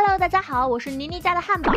Hello， 大家好，我是妮妮家的汉堡。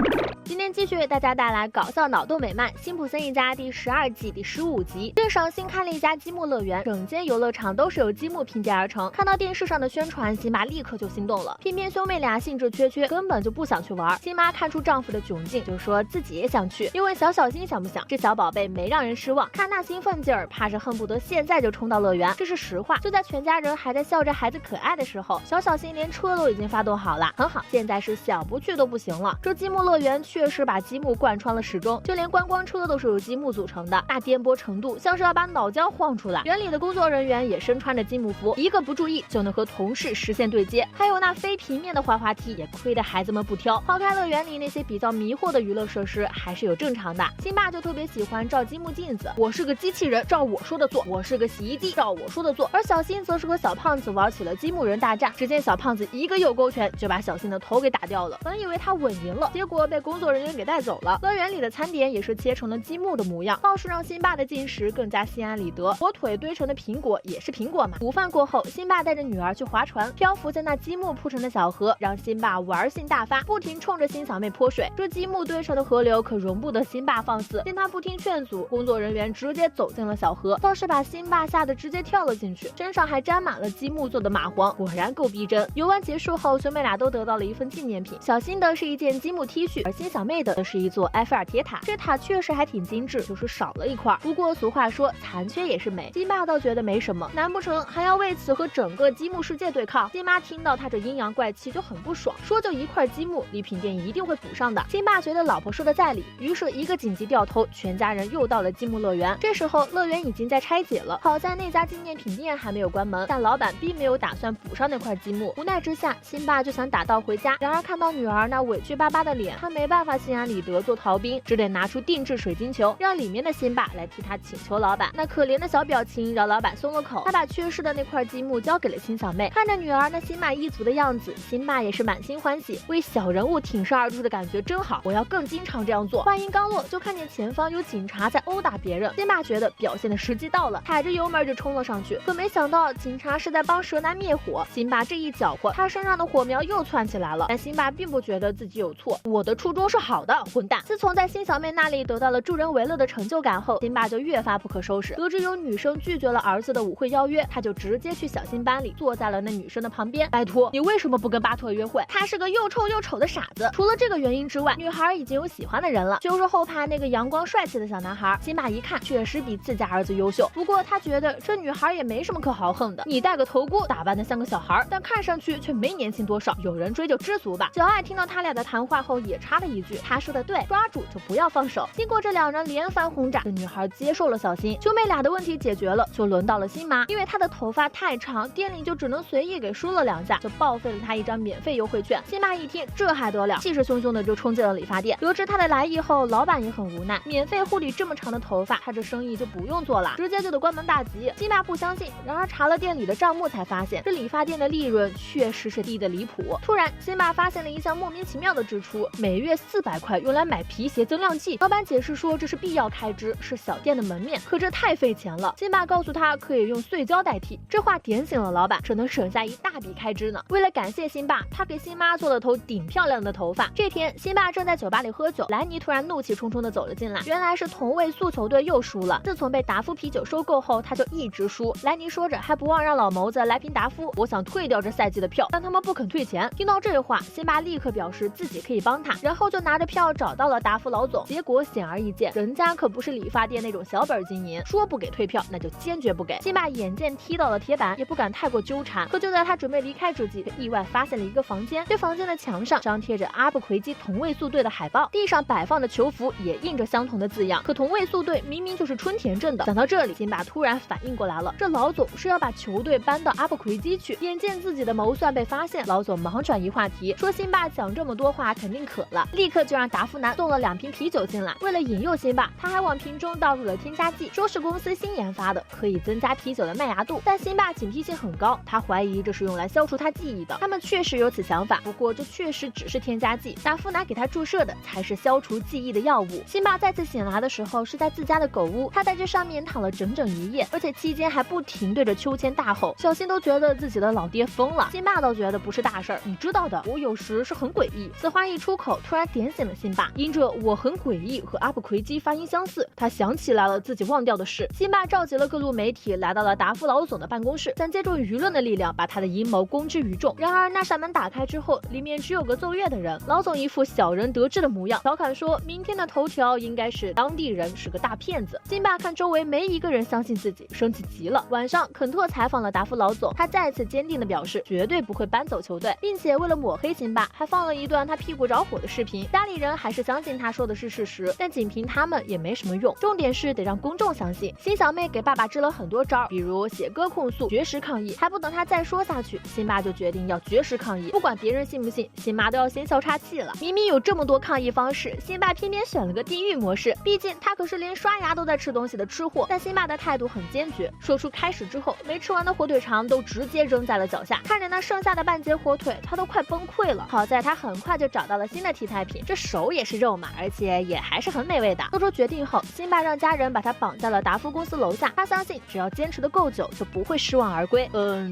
今天继续为大家带来搞笑脑洞美漫《辛普森一家》第12季第15集。镇上新开了一家积木乐园，整间游乐场都是由积木拼接而成。看到电视上的宣传，辛巴立刻就心动了。偏偏兄妹俩兴致缺缺，根本就不想去玩。辛妈看出丈夫的窘境，就说自己也想去。又问小新想不想，这小宝贝没让人失望，看那兴奋劲儿，怕是恨不得现在就冲到乐园。这是实话。就在全家人还在笑着孩子可爱的时候，小新连车都已经发动好了。很好，现在是想不去都不行了。这积木乐园确实把积木贯穿了始终，就连观光车都是由积木组成的，那颠簸程度像是要把脑浆晃出来。园里的工作人员也身穿着积木服，一个不注意就能和同事实现对接。还有那非平面的滑滑梯，也亏得孩子们不挑。抛开乐园里那些比较迷惑的娱乐设施，还是有正常的。辛巴就特别喜欢照积木镜子，我是个机器人，照我说的做；我是个洗衣机，照我说的做。而小新则是和小胖子玩起了积木人大战，只见小胖子一个右勾拳就把小新的头给打掉了。本以为他稳赢了，结果被工作人员给带走了。乐园里的餐点也是切成了积木的模样，倒是让辛巴的进食更加心安理得。火腿堆成的苹果也是苹果嘛。午饭过后，辛巴带着女儿去划船，漂浮在那积木铺成的小河，让辛巴玩性大发，不停冲着辛小妹泼水。这积木堆成的河流可容不得辛巴放肆，见他不听劝阻，工作人员直接走进了小河，倒是把辛巴吓得直接跳了进去，身上还沾满了积木做的蚂蟥，果然够逼真。游玩结束后，兄妹俩都得到了一份纪念品，小新的是一件积木 T 恤，而辛小妹的是一座埃菲尔铁塔。这塔确实还挺精致，就是少了一块。不过俗话说残缺也是美，辛巴倒觉得没什么，难不成还要为此和整个积木世界对抗？辛妈听到他这阴阳怪气就很不爽，说就一块积木，礼品店一定会补上的。辛巴觉得老婆说的在理，于是一个紧急掉头，全家人又到了积木乐园。这时候乐园已经在拆解了，好在那家纪念品店还没有关门，但老板并没有打算补上那块积木。无奈之下，辛巴就想打道回家，然而看到女儿那委屈巴巴的脸，他没办法心安理得做逃兵，只得拿出定制水晶球，让里面的辛巴来替他请求老板。那可怜的小表情让老板松了口，他把缺失的那块积木交给了辛小妹。看着女儿那心满意足的样子，辛巴也是满心欢喜，为小人物挺身而出的感觉真好，我要更经常这样做。话音刚落，就看见前方有警察在殴打别人，辛巴觉得表现的时机到了，踩着油门就冲了上去，可没想到警察是在帮蛇男灭火。辛巴这一搅和，他身上的火苗又窜起来了，但辛巴并不觉得自己有错，我的初衷是好的，混蛋。自从在辛小妹那里得到了助人为乐的成就感后，辛巴就越发不可收拾。得知有女生拒绝了儿子的舞会邀约，他就直接去小辛班里坐在了那女生的旁边。拜托，你为什么不跟巴特约会？他是个又臭又丑的傻子。除了这个原因之外，女孩已经有喜欢的人了，就是后排那个阳光帅气的小男孩。辛巴一看确实比自家儿子优秀，不过他觉得这女孩也没什么可豪横的，你戴个头箍，打扮得像个小孩，但看上去却没年轻多少，有人追就知足吧。小爱听到他俩的谈话后也插了一句，他说的对，抓住就不要放手。经过这两人连番轰炸，这女孩接受了小新，兄妹俩的问题解决了，就轮到了辛妈，因为她的头发太长，店里就只能随意给梳了2下，就报废了她一张免费优惠券。辛妈一听这还得了，气势汹汹的就冲进了理发店。得知她的来意后，老板也很无奈，免费护理这么长的头发，他这生意就不用做了，直接就得关门大吉。辛妈不相信，然而查了店里的账目才发现，这理发店的利润确实是低得离谱。突然辛妈发现了一项莫名其妙的支出，每月400块用来买皮鞋增量剂。老板解释说这是必要开支，是小店的门面，可这太费钱了。辛巴告诉他可以用碎胶代替，这话点醒了老板，这能省下一大笔开支呢。为了感谢辛巴，他给辛妈做了头顶漂亮的头发。这天辛巴正在酒吧里喝酒，兰妮突然怒气冲冲的走了进来，原来是同为速球队又输了。自从被达夫啤酒收购后，他就一直输。兰妮说着还不忘让老谋子来瓶达夫，我想退掉这赛季的票，但他们不肯退钱。听到这话，辛巴立刻表示自己可以帮他，然后就拿着票找到了达夫老总。结果显而易见，人家可不是理发店那种小本经营，说不给退票那就坚决不给。辛巴眼见踢到了铁板，也不敢太过纠缠，可就在他准备离开之际，意外发现了一个房间。这房间的墙上张贴着阿布奎基同位素队的海报，地上摆放的球服也印着相同的字样，可同位素队明明就是春田镇的。想到这里，辛巴突然反应过来了，这老总是要把球队搬到阿布奎基去。眼见自己的谋算被发现，老总忙转移话题，说辛巴讲这么多话肯定渴了，立刻就让达夫男送了2瓶啤酒进来。为了引诱辛巴，他还往瓶中倒入了添加剂，说是公司新研发的，可以增加啤酒的麦芽度。但辛巴警惕性很高，他怀疑这是用来消除他记忆的。他们确实有此想法，不过这确实只是添加剂，达夫男给他注射的才是消除记忆的药物。辛巴再次醒来的时候是在自家的狗屋，他在这上面躺了整整1夜，而且期间还不停对着秋千大吼。小新都觉得自己的老爹疯了，辛巴倒觉得不是大事儿，你知道的，我有时是很诡异。此话一出口，突然点醒了辛巴。因着我很诡异和阿布奎基发音相似，他想起来了自己忘掉的事。辛巴召集了各路媒体，来到了达夫老总的办公室，想借助舆论的力量把他的阴谋公之于众。然而那扇门打开之后，里面只有个奏乐的人。老总一副小人得志的模样，调侃说明天的头条应该是当地人是个大骗子。辛巴看周围没一个人相信自己，生气极了。晚上，肯特采访了达夫老总，他再次坚定地表示绝对不会搬走球队，并且为了抹黑辛巴，还放了一段他屁股着火的视频。家里人还是相信他说的是事实，但仅凭他们也没什么用，重点是得让公众相信。辛小妹给爸爸支了很多招，比如写歌控诉、绝食抗议。还不等他再说下去，辛巴就决定要绝食抗议，不管别人信不信，辛巴都要先消岔气了。明明有这么多抗议方式，辛巴偏偏选了个地狱模式，毕竟他可是连刷牙都在吃东西的吃货。但辛巴的态度很坚决，说出开始之后，没吃完的火腿肠都直接扔在了脚下。看着那剩下的半截火腿，他都快崩溃了。好在他很快就找到了新的替代品，这手也是肉嘛，而且也还是很美味的。做出决定后，辛巴让家人把他绑在了达夫公司楼下，他相信只要坚持的够久，就不会失望而归。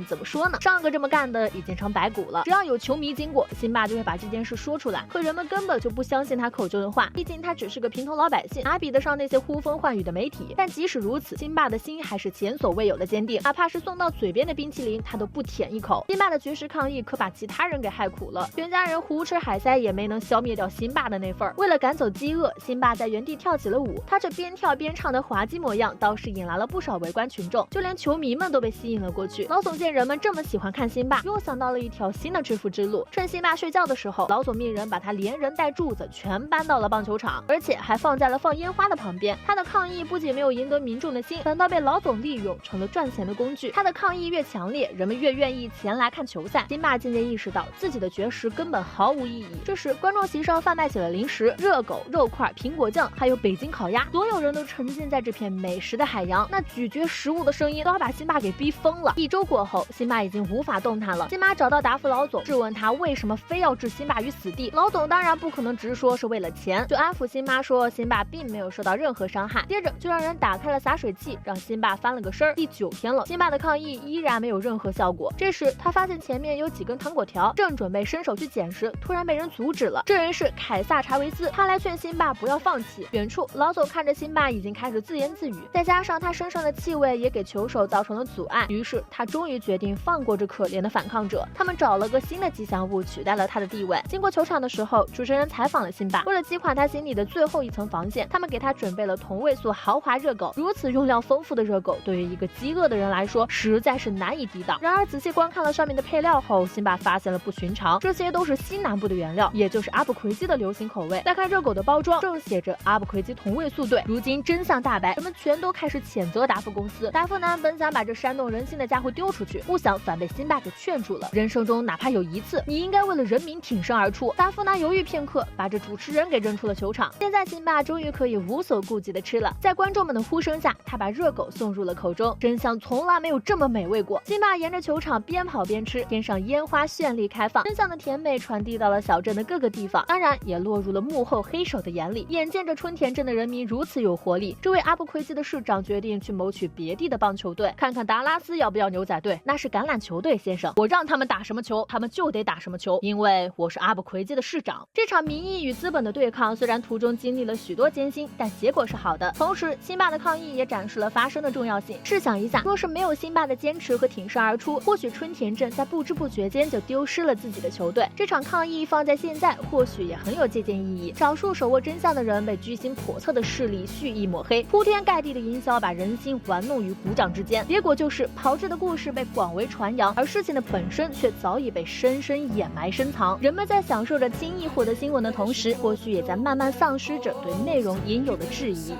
怎么说呢？上个这么干的已经成白骨了。只要有球迷经过，辛巴就会把这件事说出来。可人们根本就不相信他口中的话，毕竟他只是个平头老百姓，哪比得上那些呼风唤雨的媒体？但即使如此，辛巴的心还是前所未有的坚定，哪怕是送到嘴边的冰淇淋，他都不舔一口。辛巴的绝食抗议可把其他人给害苦了，全家人胡吃海塞也没能消灭掉辛巴的那份儿。为了赶走饥饿，辛巴在原地跳起了舞，他这边跳边唱的滑稽模样倒是引来了不少围观群众，就连球迷们都被吸引了过去。老总见人们这么喜欢看辛巴，又想到了一条新的致富之路。趁辛巴睡觉的时候，老总命人把他连人带柱子全搬到了棒球场，而且还放在了放烟花的旁边。他的抗议不仅没有赢得民众的心，反倒被老总利用成了赚钱的工具。他的抗议越强烈，人们越愿意前来看球赛。辛巴渐渐意识到自己的绝食根本毫无意义。这时，观众席上贩卖起了零食、热狗、肉块、苹果酱，还有北京烤鸭。所有人都沉浸在这片美食的海洋，那咀嚼食物的声音都要把辛巴给逼疯了。1周过后，辛巴已经无法动弹了。辛巴找到达夫老总，质问他为什么非要置辛巴于死地。老总当然不可能直说是为了钱，就安抚辛巴说辛巴并没有受到任何伤害。接着就让人打开了洒水器，让辛巴翻了个身儿。第9天了，辛巴的抗议依然没有任何效果。这时他发现前面有几根糖果条，正准备伸手去捡时，突然被人阻止了。这人是凯撒查维斯，他来劝辛巴不要放弃。远处老总看着辛巴已经开始自言自语，再加上他身上的气味也给球手造成了阻碍，于是他终于决定放过这可怜的反抗者。他们找了个新的吉祥物取代了他的地位。经过球场的时候，主持人采访了辛巴，为了击垮他心里的最后一层防线，他们给他准备了同位素豪华热狗。如此用料丰富的热狗，对于一个饥饿的人来说，实在是难以抵挡。然而仔细观看了上面的配料后，辛巴发现了不寻常，这些都是西南部的原料，也就是阿布奎基的流行口味。再看热狗的包装，正写着阿布奎基同位素队。如今真相大白，人们全都开始谴责达夫公司。达夫男本想把这煽动人心的家伙丢出去，不想反被辛巴给劝住了。人生中哪怕有一次，你应该为了人民挺身而出。达夫男犹豫片刻，把这主持人给扔出了球场。现在辛巴终于可以无所顾忌的吃了。在观众们的呼声下，他把热狗送入了口中。真相从来没有这么美味过。辛巴沿着球场边跑边吃，天上烟花绚丽开放，真相的甜美传递到了小镇的各个地方，当然也落入了幕后黑手的眼里。眼见着春田镇的人民如此有活力，这位阿布奎基的市长决定去谋取别地的棒球队，看看达拉斯要不要牛仔队。那是橄榄球队，先生，我让他们打什么球，他们就得打什么球，因为我是阿布奎基的市长。这场民意与资本的对抗虽然途中经历了许多艰辛，但结果是好的。同时，辛巴的抗议也展示了发声的重要性。试想一下，若是没有辛巴的坚持和挺身而出，或许春田镇在不知不觉间就丢失了自己的球队。这场抗议放在现在，或许也很有借鉴意义。少数手握真相的人被居心叵测的势力蓄意抹黑，铺天盖地的营销把人心玩弄于股掌之间。结果就是炮制的故事被广为传扬，而事情的本身却早已被深深掩埋深藏。人们在享受着轻易获得新闻的同时，或许也在慢慢丧失着对内容应有的质疑。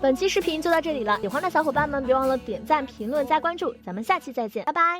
本期视频就到这里了，喜欢的小伙伴们别忘了点赞、评论、加关注，咱们下期再见，拜拜。